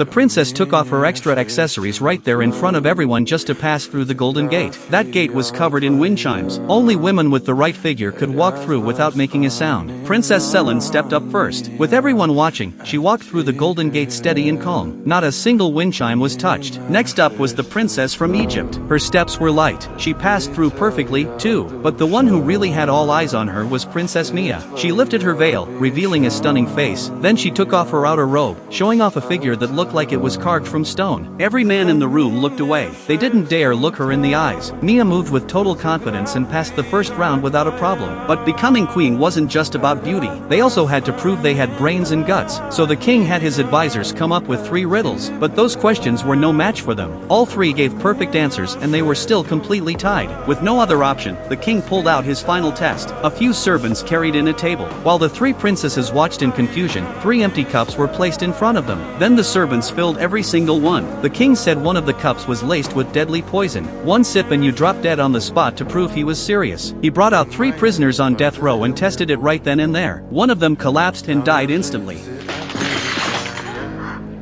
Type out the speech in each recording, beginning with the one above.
The princess took off her extra accessories right there in front of everyone just to pass through the golden gate. That gate was covered in wind chimes. Only women with the right figure could walk through without making a sound. Princess Selin stepped up first. With everyone watching, she walked through the golden gate steady and calm. Not a single wind chime was touched. Next up was the princess from Egypt. Her steps were light. She passed through perfectly, too. But the one who really had all eyes on her was Princess Mia. She lifted her veil, revealing a stunning face. Then she took off her outer robe, showing off a figure that looked like it was carved from stone. Every man in the room looked away. They didn't dare look her in the eyes. Mia moved with total confidence and passed the first round without a problem. But becoming queen wasn't just about beauty. They also had to prove they had brains and guts. So the king had his advisors come up with 3 riddles, but those questions were no match for them. All 3 gave perfect answers and they were still completely tied. With no other option, the king pulled out his final test. A few servants carried in a table. While the 3 princesses watched in confusion, 3 empty cups were placed in front of them. Then the servants filled every single one. The king said one of the cups was laced with deadly poison. 1 sip and you drop dead on the spot to prove he was serious. He brought out 3 prisoners on death row and tested it right then and there. One of them collapsed and died instantly.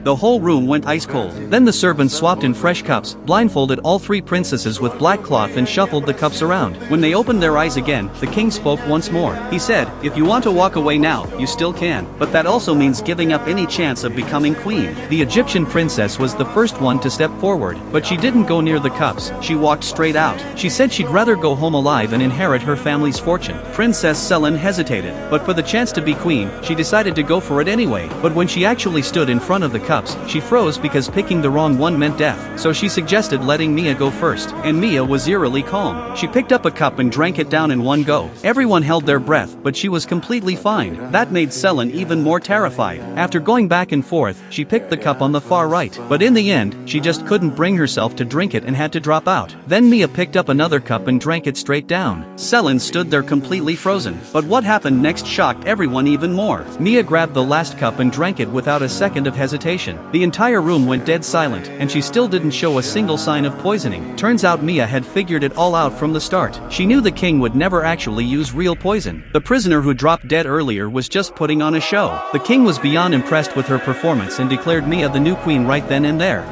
The whole room went ice cold. Then the servants swapped in fresh cups, blindfolded all 3 princesses with black cloth and shuffled the cups around. When they opened their eyes again, the king spoke once more. He said, "If you want to walk away now, you still can. But that also means giving up any chance of becoming queen." The Egyptian princess was the first one to step forward, but she didn't go near the cups. She walked straight out. She said she'd rather go home alive and inherit her family's fortune. Princess Selin hesitated, but for the chance to be queen, she decided to go for it anyway. But when she actually stood in front of the cups, she froze because picking the wrong one meant death. So she suggested letting Mia go first, and Mia was eerily calm. She picked up a cup and drank it down in one go. Everyone held their breath, but she was completely fine. That made Selin even more terrified. After going back and forth, she picked the cup on the far right, but in the end, she just couldn't bring herself to drink it and had to drop out. Then Mia picked up another cup and drank it straight down. Selin stood there completely frozen. But what happened next shocked everyone even more. Mia grabbed the last cup and drank it without a second of hesitation. The entire room went dead silent, and she still didn't show a single sign of poisoning. Turns out Mia had figured it all out from the start. She knew the king would never actually use real poison. The prisoner who dropped dead earlier was just putting on a show. The king was beyond impressed with her performance and declared Mia the new queen right then and there.